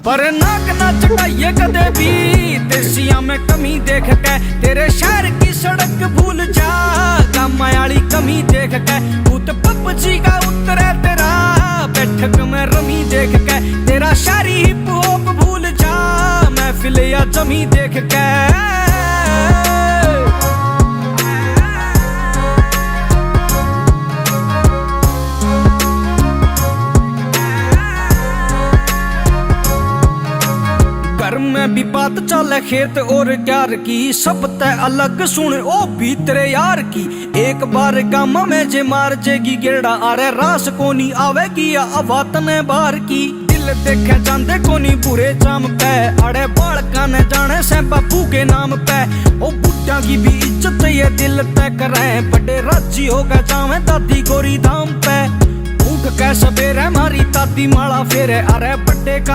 पर नाक ना चढ़ाइए कदे भी देसिया में कमी देख के, तेरे शहर की सड़क भूल जा काम वाली कमी देख के। भूत पपची का उतरे तेरा बैठक में रमी देख के, तेरा शायरी हिप हॉप भूल जा महफिल या जमी देख के। घर में भी बात चले खेत और क्यार की, सब तय अलग सुन ओ भी तेरे यार की। एक बार गामा में जे मार जेगी गेड़ा अरे रास कोनी आवेगी या अवात ने बार की। दिल देखे जांदे कोनी बुरे जाम पे, अड़े बालका ने जाने से बापू के नाम पे। ओ बुढ़ा की भी इज्जत ये दिल तय करे, बड़े राजी होगा जावे दादी गोरी धाम पे। उठ के सवेरे मारी दादी माला फेरे अरे बड़े का